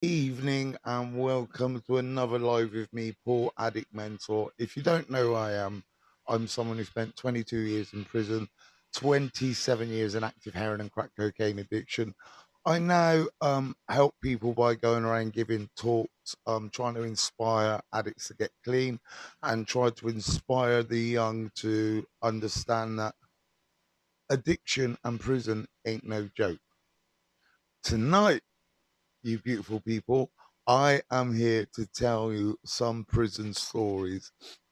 Evening and welcome to another live with me, Paul Addict Mentor. If you don't know who I am, I'm someone who spent 22 years in prison, 27 years in active heroin and crack cocaine addiction. I now help people by going around giving talks, trying to inspire addicts to get clean and try to inspire the young to understand that addiction and prison ain't no joke. Tonight, you beautiful people, I am here to tell you some prison stories.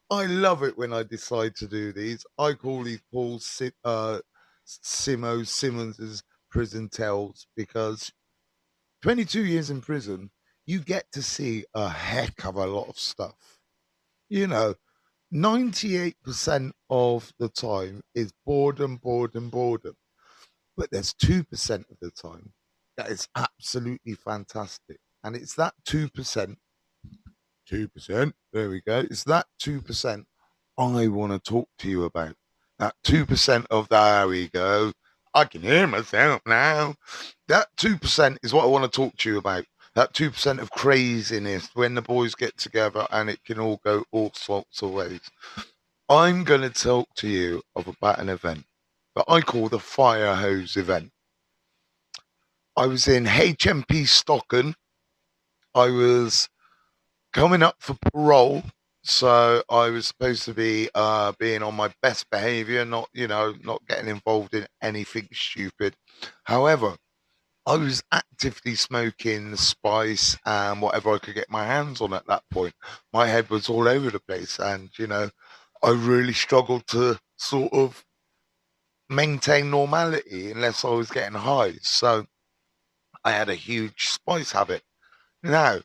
I love it when I decide to do these. I call these Simo Simmons's prison tales because 22 years in prison, you get to see a heck of a lot of stuff. You know, 98% of the time is boredom, boredom, boredom. But there's 2% of the time that is absolutely fantastic. And it's that 2%, there we go. It's that 2% I want to talk to you about. That 2% of there we go. I can hear myself now. That 2% is what I want to talk to you about. That 2% of craziness when the boys get together and it can all go all sorts of ways. I'm going to talk to you about an event that I call the fire hose event. I was in HMP Stockton. I was coming up for parole, so I was supposed to be being on my best behaviour, not not getting involved in anything stupid. However, I was actively smoking spice and whatever I could get my hands on at that point. My head was all over the place, and I really struggled to sort of maintain normality unless I was getting high. So I had a huge spice habit. Now,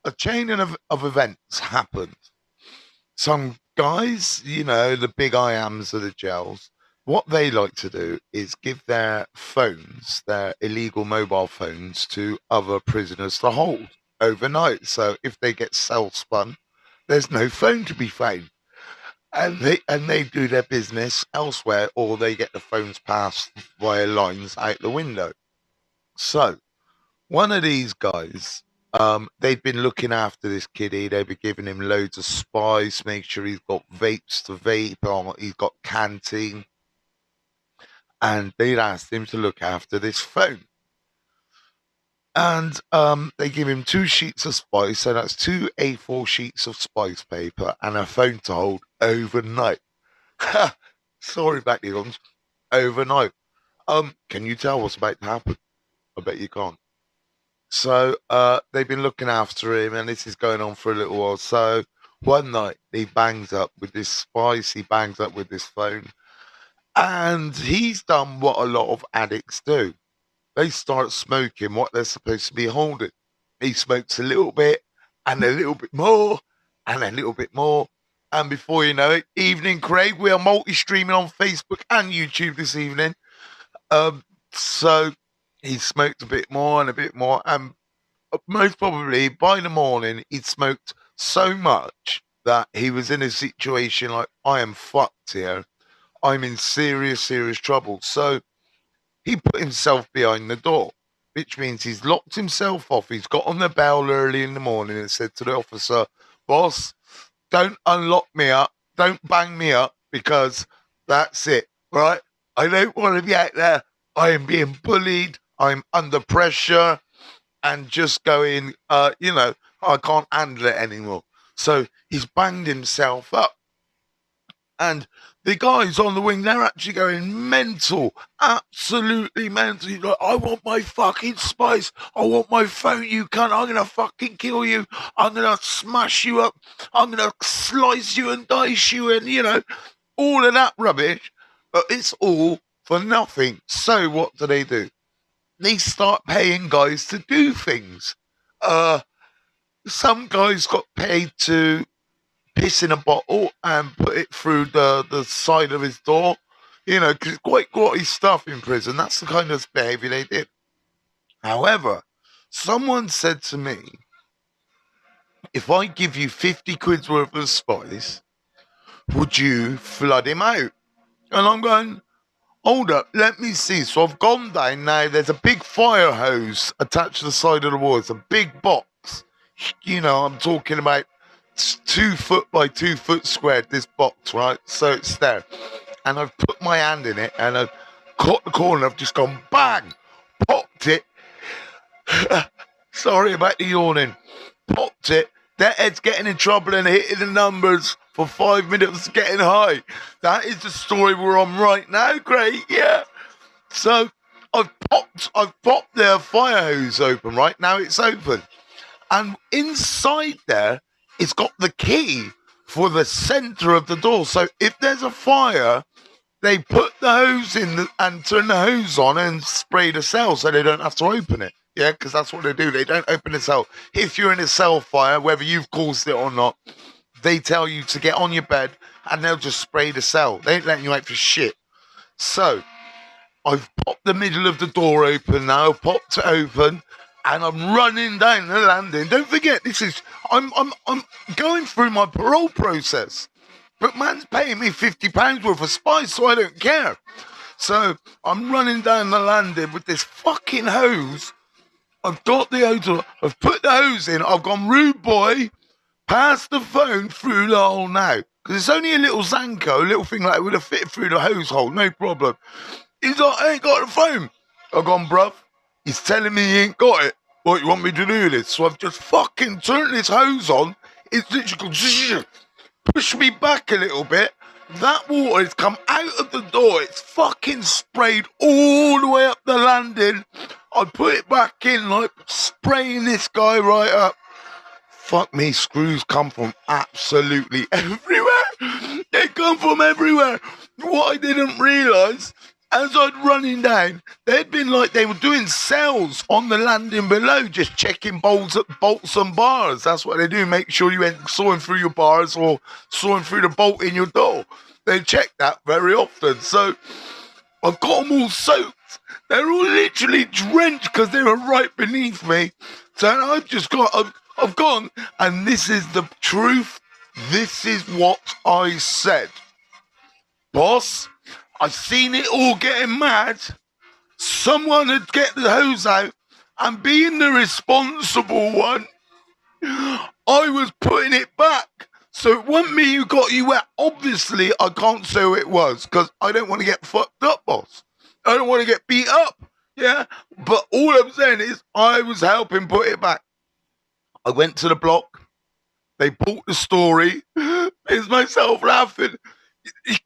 a chain of events happened. Some guys, the big I ams of the jails, what they like to do is give their phones, their illegal mobile phones, to other prisoners to hold overnight. So if they get cell spun, there's no phone to be found. And they do their business elsewhere, or they get the phones passed via lines out the window. So one of these guys, they'd been looking after this kiddie. They'd been giving him loads of spice, make sure he's got vapes to vape, or he's got canteen, and they'd asked him to look after this phone. And they give him 2 sheets of spice, so that's 2 A4 sheets of spice paper and a phone to hold overnight. Sorry, back the arms. Overnight. Can you tell what's about to happen? I bet you can't. So they've been looking after him, and this is going on for a little while. So one night he bangs up with this spice, he bangs up with this phone, and he's done what a lot of addicts do. They start smoking what they're supposed to be holding. He smokes a little bit, and a little bit more, and a little bit more. And before you know it, evening, Craig, we are multi streaming on Facebook and YouTube this evening. So he smoked a bit more and a bit more, and most probably by the morning he'd smoked so much that he was in a situation like, I am fucked here. I'm in serious, serious trouble. So he put himself behind the door, which means he's locked himself off. He's got on the bell early in the morning and said to the officer, boss, don't unlock me up. Don't bang me up, because that's it, right? I don't want to be out there. I am being bullied. I'm under pressure and just going, I can't handle it anymore. So he's banged himself up. And the guys on the wing, they're actually going mental, absolutely mental. He's like, I want my fucking spice. I want my phone, you cunt. I'm going to fucking kill you. I'm going to smash you up. I'm going to slice you and dice you and, all of that rubbish. But it's all for nothing. So what do? They start paying guys to do things. Some guys got paid to piss in a bottle and put it through the side of his door. Because it's quite grotty stuff in prison. That's the kind of behaviour they did. However, someone said to me, if I give you 50 quid's worth of spice, would you flood him out? And I'm going, Hold up, let me see. So I've gone down now. There's a big fire hose attached to the side of the wall. It's a big box. You know, I'm talking about 2 foot by 2 foot squared, this box, right? So it's there. And I've put my hand in it and I've caught the corner. I've just gone bang, popped it. Sorry about the yawning. Popped it. That head's getting in trouble and hitting the numbers for 5 minutes getting high. That is the story we're on right now, Craig. Yeah. So I've popped the fire hose open, right? Now it's open. And inside there, it's got the key for the center of the door. So if there's a fire, they put the hose in and turn the hose on and spray the cell so they don't have to open it. Yeah, because that's what they do. They don't open the cell. If you're in a cell fire, whether you've caused it or not, they tell you to get on your bed and they'll just spray the cell. They ain't letting you out for shit. So I've popped the middle of the door open now. I've popped it open and I'm running down the landing. Don't forget, I'm going through my parole process. But man's paying me £50 worth of spice, so I don't care. So I'm running down the landing with this fucking hose. I've got the hose, I've put the hose in, I've gone rude boy, pass the phone through the hole now. Because it's only a little Zanko, a little thing like it would have fit through the hose hole, no problem. He's like, I ain't got the phone. I've gone, bruv, he's telling me he ain't got it. What, you want me to do this? So I've just fucking turned this hose on. It's literally gone, push me back a little bit. That water has come out of the door. It's fucking sprayed all the way up the landing. I put it back in, like spraying this guy right up. Fuck me, screws come from absolutely everywhere. They come from everywhere. What I didn't realise, as I'd running down, they'd been like they were doing cells on the landing below, just checking bolts and bars. That's what they do. Make sure you ain't sawing through your bars or sawing through the bolt in your door. They check that very often. So I've got them all soaked. They're all literally drenched because they were right beneath me. So I've gone, and this is the truth. This is what I said. Boss, I seen it all getting mad. Someone had get the hose out, and being the responsible one, I was putting it back. So it wasn't me who got you wet. Obviously, I can't say who it was, because I don't want to get fucked up, boss. I don't want to get beat up, yeah? But all I'm saying is, I was helping put it back. I went to the block. They bought the story. It's myself laughing.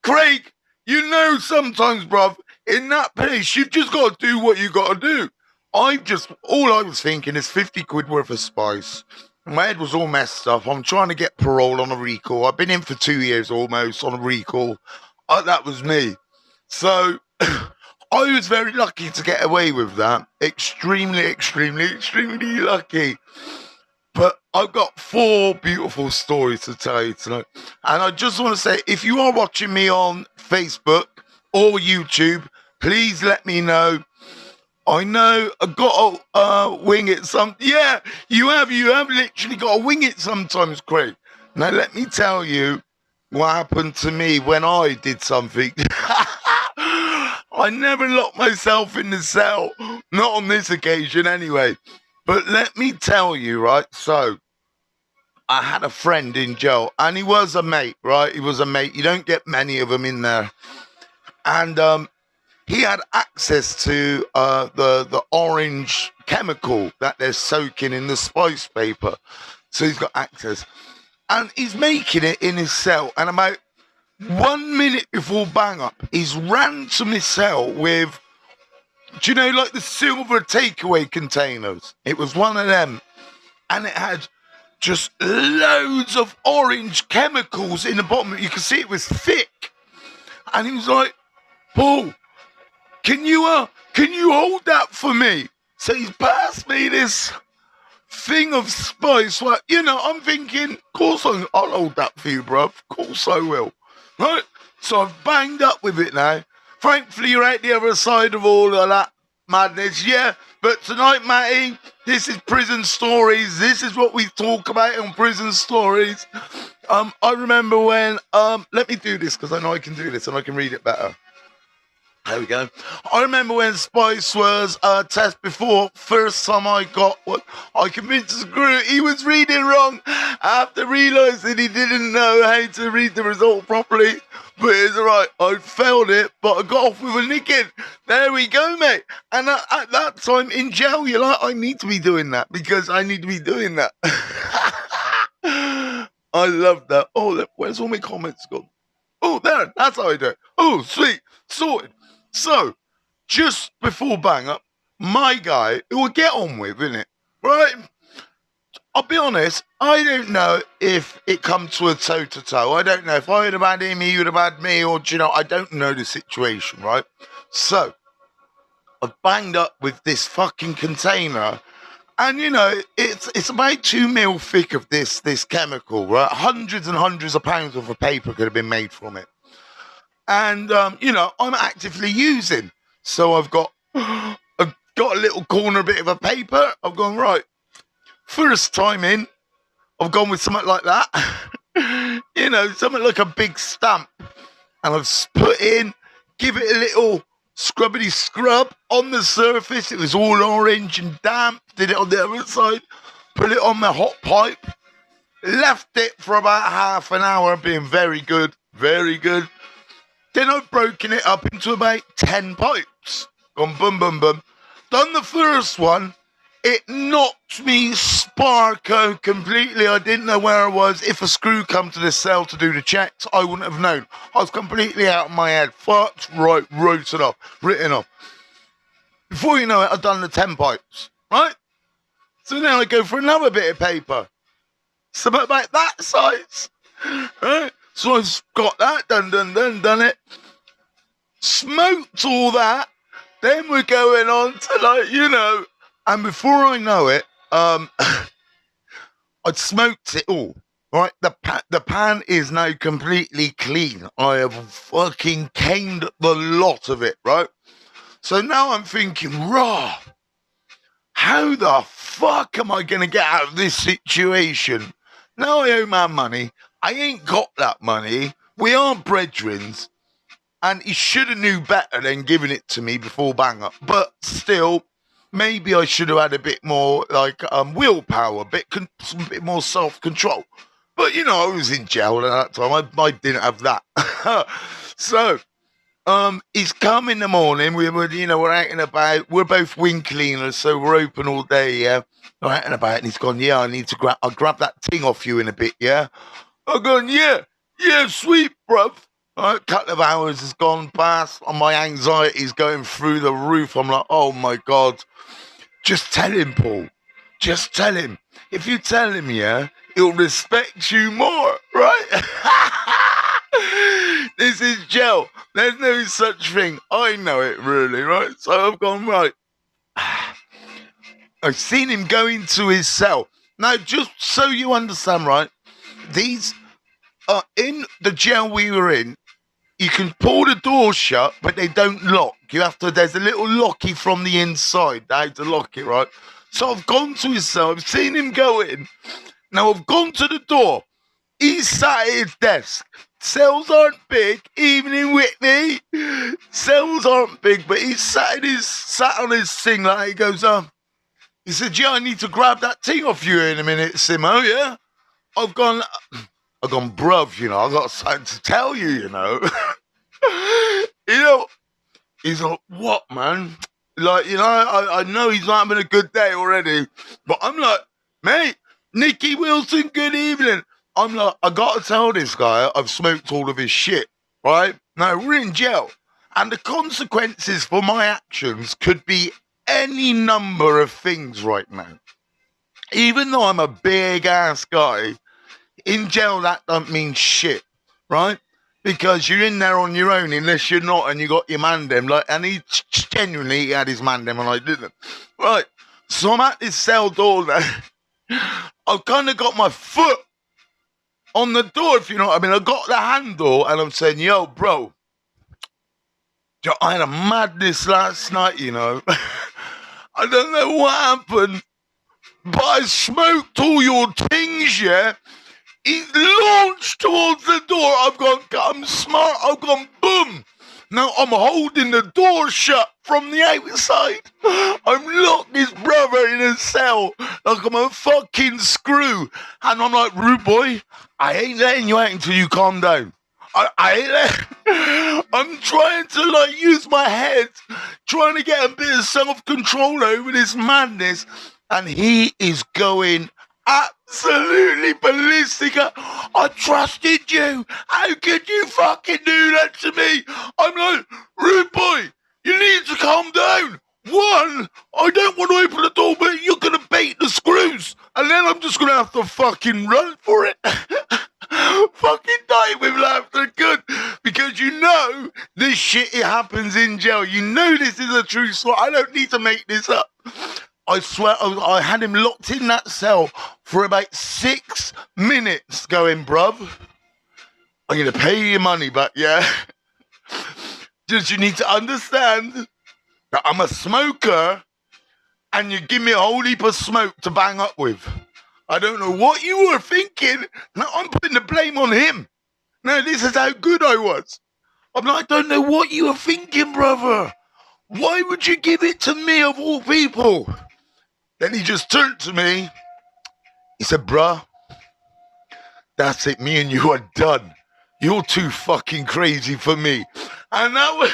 Craig, you know sometimes, bruv, in that place, you've just got to do what you got to do. All I was thinking is 50 quid worth of spice. My head was all messed up. I'm trying to get parole on a recall. I've been in for 2 years almost on a recall. That was me. So I was very lucky to get away with that. Extremely, extremely, extremely lucky. But I've got 4 beautiful stories to tell you tonight. And I just want to say, if you are watching me on Facebook or YouTube, please let me know. I know I've got to wing it some. Yeah, you have literally got to wing it sometimes, Craig. Now, let me tell you what happened to me when I did something. I never locked myself in the cell. Not on this occasion, anyway. But let me tell you, right? So, I had a friend in jail, and he was a mate, right? He was a mate. You don't get many of them in there. And he had access to the orange chemical that they're soaking in the spice paper. So he's got access. And he's making it in his cell. And about 1 minute before bang up, he's ran to my cell with, do you know, like the silver takeaway containers? It was one of them. And it had just loads of orange chemicals in the bottom. You could see it was thick. And he was like, Paul, can you hold that for me? So he's passed me this thing of spice. Well, you know, I'm thinking, of course I'll hold that for you, bruv. Of course I will. Right? So I've banged up with it now. Thankfully, you're at the other side of all of that madness, yeah. But tonight, Matty, this is prison stories. This is what we talk about on prison stories. I remember when, let me do this because I know I can do this and I can read it better. There we go. I remember when Spice was test before. First time I got what I convinced Screw he was reading wrong after realising he didn't know how to read the result properly. But it's alright. I failed it, but I got off with a nicking. There we go, mate. And at that time in jail, you're like, I need to be doing that because I need to be doing that. I love that. Oh, look, where's all my comments gone? Oh, there. That's how I do it. Oh, sweet. Sorted. So, just before bang up, my guy, who will get on with, innit? Right? I'll be honest, I don't know if it comes to a toe-to-toe. I don't know if I would have had him, he would have had me, or, do you know, I don't know the situation, right? So, I banged up with this fucking container, and, you know, it's about 2 mil thick of this chemical, right? Hundreds and hundreds of pounds worth of paper could have been made from it. And, you know, I'm actively using. So I've got a little corner bit of a paper. I've gone, right, first time in, I've gone with something like that. You know, something like a big stamp. And I've put in, give it a little scrubbity scrub on the surface. It was all orange and damp. Did it on the other side. Put it on my hot pipe. Left it for about half an hour, being very good, very good. Then I've broken it up into about 10 pipes. Gone boom, boom, boom. Done the first one. It knocked me sparko completely. I didn't know where I was. If a screw come to the cell to do the checks, I wouldn't have known. I was completely out of my head. Fucked, right, written off. Before you know it, I've done the 10 pipes, right? So now I go for another bit of paper. So about that size, right? So I've got that, done it. Smoked all that. Then we're going on to, like, you know, and before I know it, I'd smoked it all. Right, the pan is now completely clean. I have fucking caned the lot of it, right? So now I'm thinking, raw, how the fuck am I going to get out of this situation? Now I owe my money. I ain't got that money. We aren't brethrens. And he should have knew better than giving it to me before bang up. But still, maybe I should have had a bit more, like, willpower, a bit more self-control. But, you know, I was in jail at that time. I didn't have that. So, he's come in the morning. We're out and about. We're both wing cleaners, so we're open all day, yeah. We're out and about, and he's gone, yeah, I'll grab that thing off you in a bit, yeah. I've gone, yeah, sweet, bruv. All right, couple of hours has gone past, and my anxiety's going through the roof. I'm like, oh my God. Just tell him, Paul. Just tell him. If you tell him, yeah, he'll respect you more, right? This is jail. There's no such thing. I know it, really, right? So I've gone, right. I've seen him go into his cell. Now, just so you understand, right, these are in the jail we were in. You can pull the door shut, but they don't lock. There's a little locky from the inside. They have to lock it, right? So I've gone to his cell. I've seen him go in. Now I've gone to the door. He's sat at his desk. Cells aren't big, even in Whitney. Cells aren't big, but he's sat on his thing like he goes, he said, yeah, I need to grab that thing off you in a minute, Simo, yeah? I've gone, bruv, you know, I've got something to tell you, you know. You know, he's like, what, man? Like, you know, I know he's not having a good day already, but I'm like, mate, Nicky Wilson, good evening. I'm like, I got to tell this guy I've smoked all of his shit, right? Now, we're in jail, and the consequences for my actions could be any number of things right now. Even though I'm a big-ass guy, in jail, that don't mean shit, right? Because you're in there on your own, unless you're not, and you got your mandem. Like, and he genuinely had his mandem, and I didn't. Right, so I'm at this cell door now. I've kind of got my foot on the door, if you know what I mean. I got the handle, and I'm saying, yo, bro, I had a madness last night, you know. I don't know what happened, but I smoked all your things, yeah? He launched towards the door. I'm smart. I've gone, boom. Now I'm holding the door shut from the outside. I'm locked this brother in a cell like I'm a fucking screw. And I'm like, rude boy, I ain't letting you out until you calm down. I'm trying to like use my head, trying to get a bit of self-control over this madness, and he is going absolutely ballistic. I trusted you. How could you fucking do that to me? I'm like, rude boy, you need to calm down. One, I don't want to open the door, but you're gonna bait the screws, and then I'm just gonna have to fucking run for it. Fucking dying with laughter, good, because you know this shit, it happens in jail. You know this is a true story. I don't need to make this up. I swear, I had him locked in that cell for about 6 minutes going, bruv, I'm going to pay you your money back, yeah? Just you need to understand that I'm a smoker and you give me a whole heap of smoke to bang up with. I don't know what you were thinking. Now I'm putting the blame on him. Now this is how good I was. I'm like, I don't know what you were thinking, brother. Why would you give it to me of all people? Then he just turned to me. He said, bruh, that's it. Me and you are done. You're too fucking crazy for me. And that was...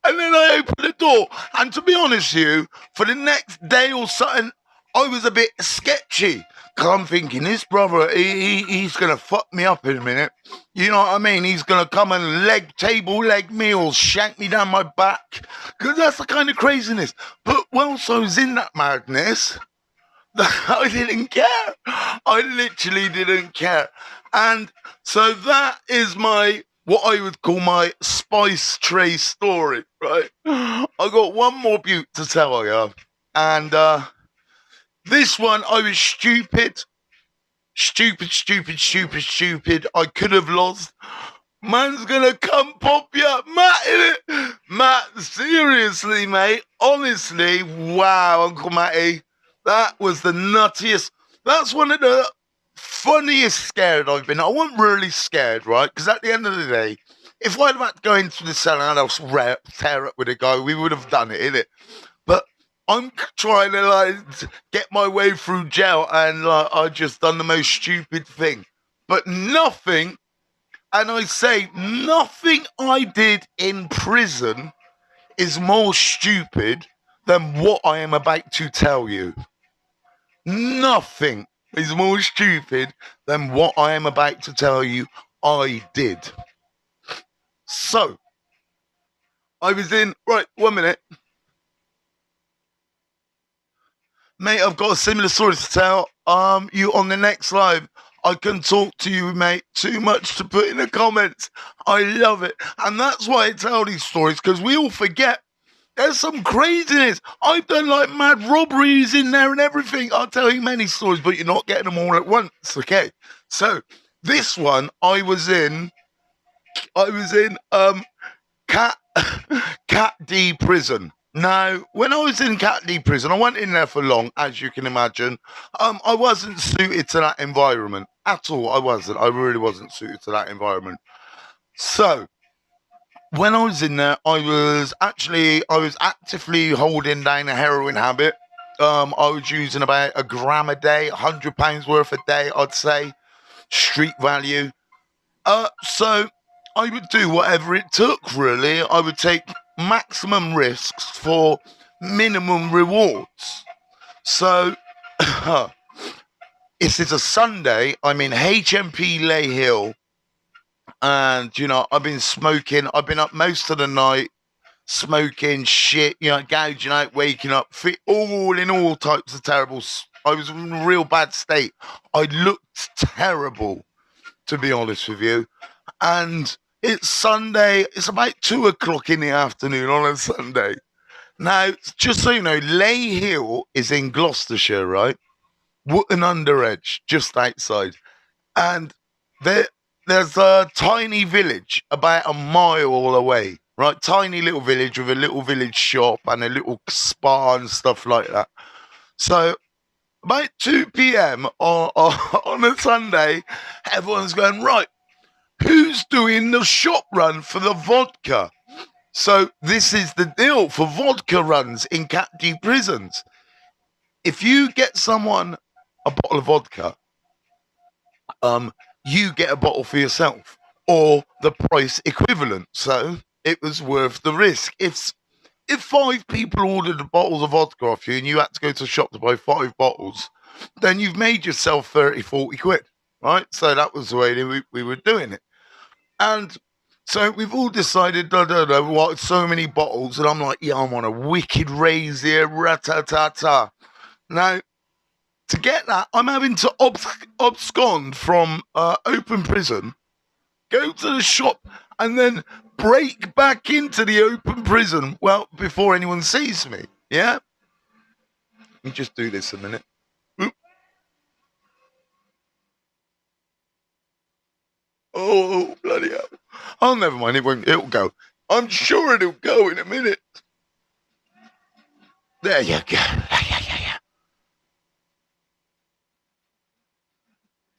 And then I opened the door. And to be honest with you, for the next day or something, I was a bit sketchy. Because I'm thinking, this brother, he's going to fuck me up in a minute. You know what I mean? He's going to come and table leg me or shank me down my back. Because that's the kind of craziness. But whilst I was in that madness, I didn't care. I literally didn't care. And so that is what I would call my spice tray story, right? I got one more beaut to tell you. And this one, I was stupid. I could have lost. Man's gonna come pop you up, Matt, innit? Matt, seriously, mate. Honestly, wow, Uncle Matty. That was the nuttiest. That's one of the funniest scared I've been. I wasn't really scared, right? Because at the end of the day, if I'd had to go into the cell and I'd tear up with a guy, we would have done it, innit? But I'm trying to like get my way through jail, and like I just done the most stupid thing. But nothing, and I say nothing I did in prison is more stupid than what I am about to tell you. Nothing is more stupid than what I am about to tell you I did. So, I was in, right, 1 minute. Mate, I've got a similar story to tell. You on the next live. I can talk to you, mate. Too much to put in the comments. I love it. And that's why I tell these stories, because we all forget. There's some craziness. I've done like mad robberies in there and everything. I'll tell you many stories, but you're not getting them all at once, okay? So, this one, I was in Cat D prison. Now, when I was in Cat D prison, I went in there for long, as you can imagine. I wasn't suited to that environment at all. I wasn't. I really wasn't suited to that environment. So, when I was in there, I was actively holding down a heroin habit. I was using about a gram a day, £100 worth a day, I'd say, street value. So I would do whatever it took, really. I would take maximum risks for minimum rewards. So, this is a Sunday. I'm in HMP Lay Hill. And, you know, I've been smoking. I've been up most of the night smoking shit, you know, gouging out, waking up, all in all types of terrible. I was in a real bad state. I looked terrible, to be honest with you. And it's Sunday. It's about 2:00 in the afternoon on a Sunday. Now, just so you know, Lay Hill is in Gloucestershire, right? Wootton Under Edge, just outside. And there's a tiny village about a mile away, right? Tiny little village with a little village shop and a little spa and stuff like that. So about 2 p.m. on a Sunday, everyone's going, right, who's doing the shop run for the vodka? So this is the deal for vodka runs in captive prisons. If you get someone a bottle of vodka, you get a bottle for yourself or the price equivalent. So it was worth the risk. If 5 people ordered bottles of vodka off you and you had to go to the shop to buy 5 bottles, then you've made yourself 30, 40 quid, right? So that was the way we were doing it. And so we've all decided, what, so many bottles. And I'm like, yeah, I'm on a wicked raise here, rat-ta-ta-ta. Now, to get that, I'm having to abscond from open prison, go to the shop, and then break back into the open prison, well, before anyone sees me, yeah? Let me just do this a minute. Oop. Oh, bloody hell. Oh, never mind, it'll go. I'm sure it'll go in a minute. There you go. Yeah.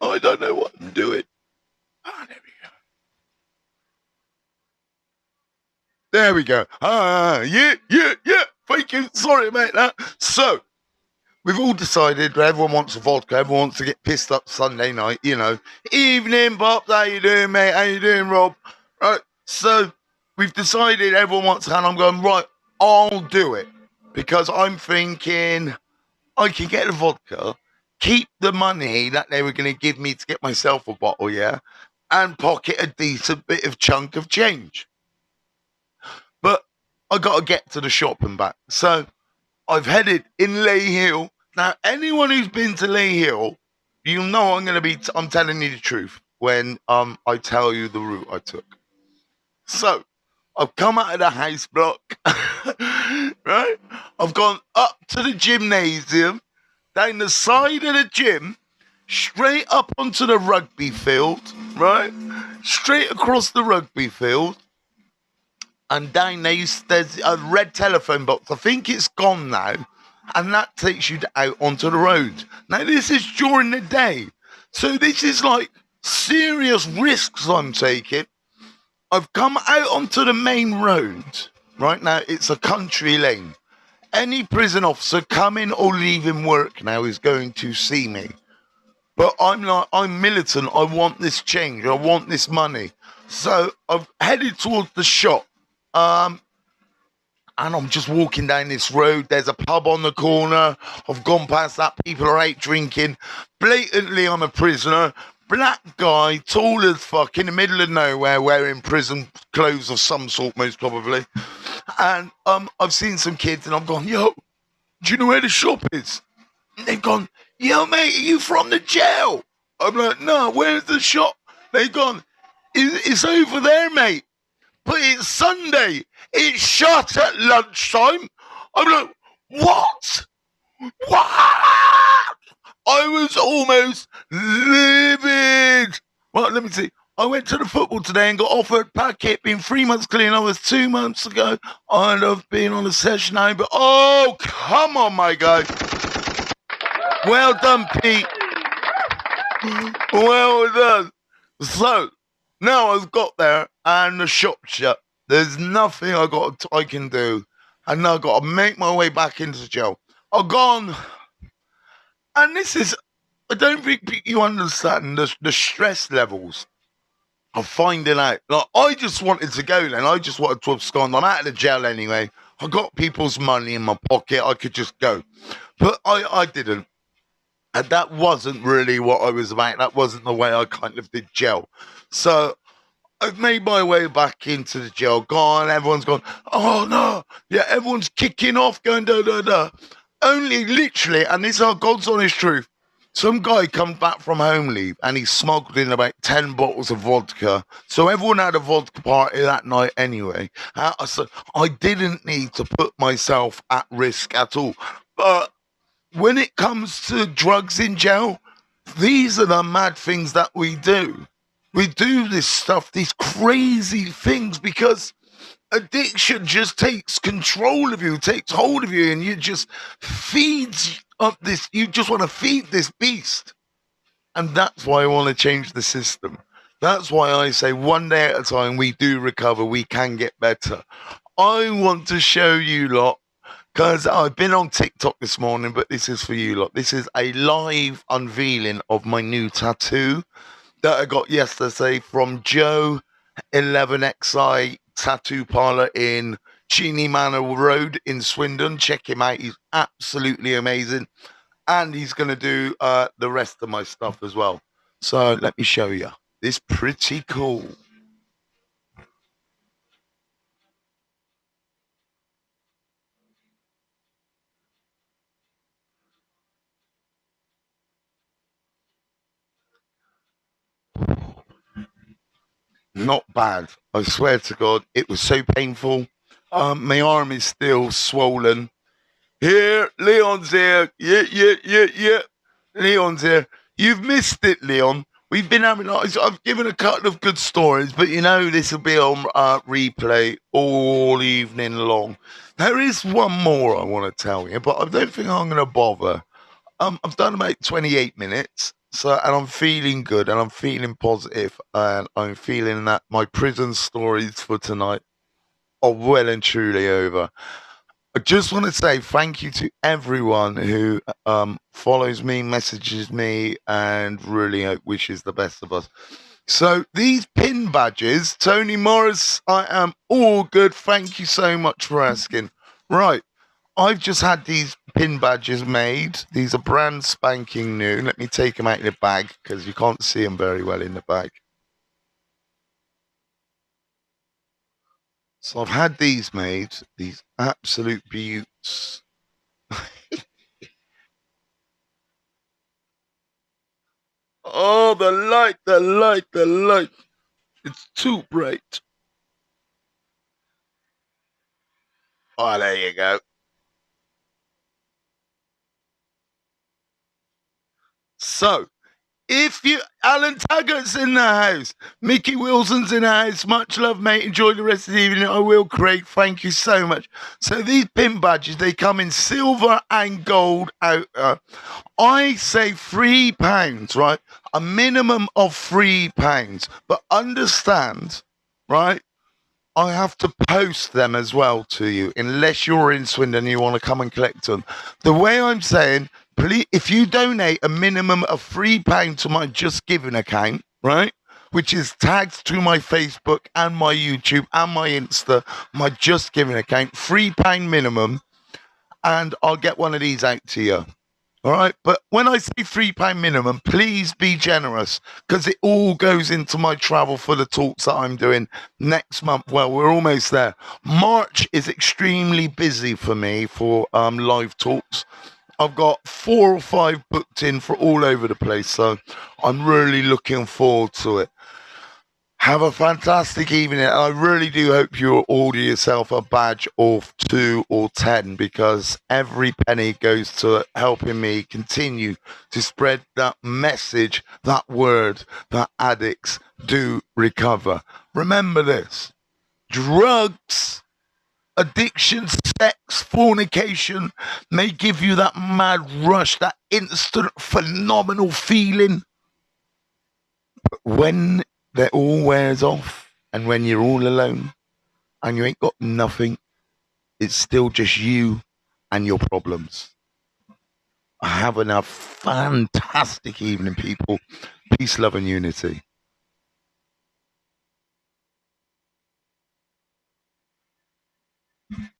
I don't know what I'm doing. Oh, there we go. There we go. Yeah. Thank you. Sorry about that. So, we've all decided everyone wants a vodka. Everyone wants to get pissed up Sunday night, you know. Evening, Bob. How you doing, mate? How you doing, Rob? Right. So, we've decided everyone wants to, and I'm going, right, I'll do it. Because I'm thinking I can get the vodka, keep the money that they were going to give me to get myself a bottle, yeah, and pocket a decent bit of chunk of change. But I got to get to the shop and back. So I've headed in Ley Hill. Now, anyone who's been to Ley Hill, you'll know I'm telling you the truth when I tell you the route I took. So I've come out of the house block, right? I've gone up to the gymnasium, down the side of the gym, straight up onto the rugby field, right? Straight across the rugby field. And down there's a red telephone box. I think it's gone now. And that takes you out onto the road. Now, this is during the day. So this is like serious risks I'm taking. I've come out onto the main road. Right now, it's a country lane. Any prison officer coming or leaving work now is going to see me. But I'm militant. I want this change. I want this money. So I've headed towards the shop. And I'm just walking down this road. There's a pub on the corner. I've gone past that. People are out drinking. Blatantly, I'm a prisoner. Black guy, tall as fuck, in the middle of nowhere, wearing prison clothes of some sort, most probably. And I've seen some kids, and I've gone, yo, do you know where the shop is? And they've gone, yo, mate, are you from the jail? I'm like, no, where's the shop? They've gone, it's over there, mate. But it's Sunday. It's shut at lunchtime. I'm like, what? What? I was almost livid. Well, let me see. I went to the football today and got offered packet. Been 3 months clean. I was 2 months ago. I'd have been on a session now, but oh, come on, my guy. Well done, Pete. Well done. So, now I've got there and the shop's shut. There's nothing I can do. And now I've got to make my way back into the jail. I've gone. And this is, I don't think you understand the stress levels of finding out. Like, I just wanted to go then. I just wanted to abscond. I'm out of the jail anyway. I got people's money in my pocket. I could just go. But I didn't. And that wasn't really what I was about. That wasn't the way I kind of did jail. So I've made my way back into the jail. Gone. Everyone's gone, oh no. Yeah, everyone's kicking off, going da. Only literally, and this is our God's honest truth, some guy comes back from home leave and he smuggled in about 10 bottles of vodka. So everyone had a vodka party that night anyway. So I didn't need to put myself at risk at all. But when it comes to drugs in jail, these are the mad things that we do. We do this stuff, these crazy things, because addiction just takes control of you, takes hold of you, and you just feeds up this, you just want to feed this beast. And that's why I want to change the system. That's why I say one day at a time, we do recover, we can get better. I want to show you lot, because I've been on TikTok this morning, but this is for you lot. This is a live unveiling of my new tattoo that I got yesterday from Joe 11XI Tattoo Parlor in Cheney Manor Road in Swindon. Check him out. He's absolutely amazing. And he's going to do the rest of my stuff as well. So let me show you. It's pretty cool. Not bad. I swear to God, it was so painful. My arm is still swollen. Here, Leon's here. Yeah, yeah, yeah, yeah. Leon's here. You've missed it, Leon. We've been having. I've given a couple of good stories, but you know this will be on replay all evening long. There is one more I want to tell you, but I don't think I'm going to bother. I've done about 28 minutes, so and I'm feeling good and I'm feeling positive, and I'm feeling that my prison stories for tonight are well and truly over. I just want to say thank you to everyone who follows me, messages me, and really wishes the best of us. So these pin badges, Tony Morris, I am all good. Thank you so much for asking. Right, I've just had these pin badges made. These are brand spanking new. Let me take them out of the bag because you can't see them very well in the bag. So I've had these made. These absolute beauts. Oh, the light, the light, the light. It's too bright. Oh, there you go. So, if you, Alan Taggart's in the house, Mickey Wilson's in the house. Much love, mate. Enjoy the rest of the evening. I will, Craig. Thank you so much. So, these pin badges, they come in silver and gold out. I say £3, right? A minimum of £3. But understand, right? I have to post them as well to you, unless you're in Swindon and you want to come and collect them. The way I'm saying, please, if you donate a minimum of £3 to my Just Giving account, right, which is tagged to my Facebook and my YouTube and my Insta, my Just Giving account, £3 minimum, and I'll get one of these out to you. All right, but when I say £3 minimum, please be generous because it all goes into my travel for the talks that I'm doing next month. Well, we're almost there. March is extremely busy for me for live talks. I've got 4 or 5 booked in for all over the place, so I'm really looking forward to it. Have a fantastic evening. I really do hope you order yourself a badge of 2 or 10 because every penny goes to helping me continue to spread that message, that word that addicts do recover. Remember this: drugs, addiction, sex, fornication may give you that mad rush, that instant phenomenal feeling. When that all wears off and when you're all alone and you ain't got nothing, it's still just you and your problems. Having a fantastic evening, people. Peace, love, and unity.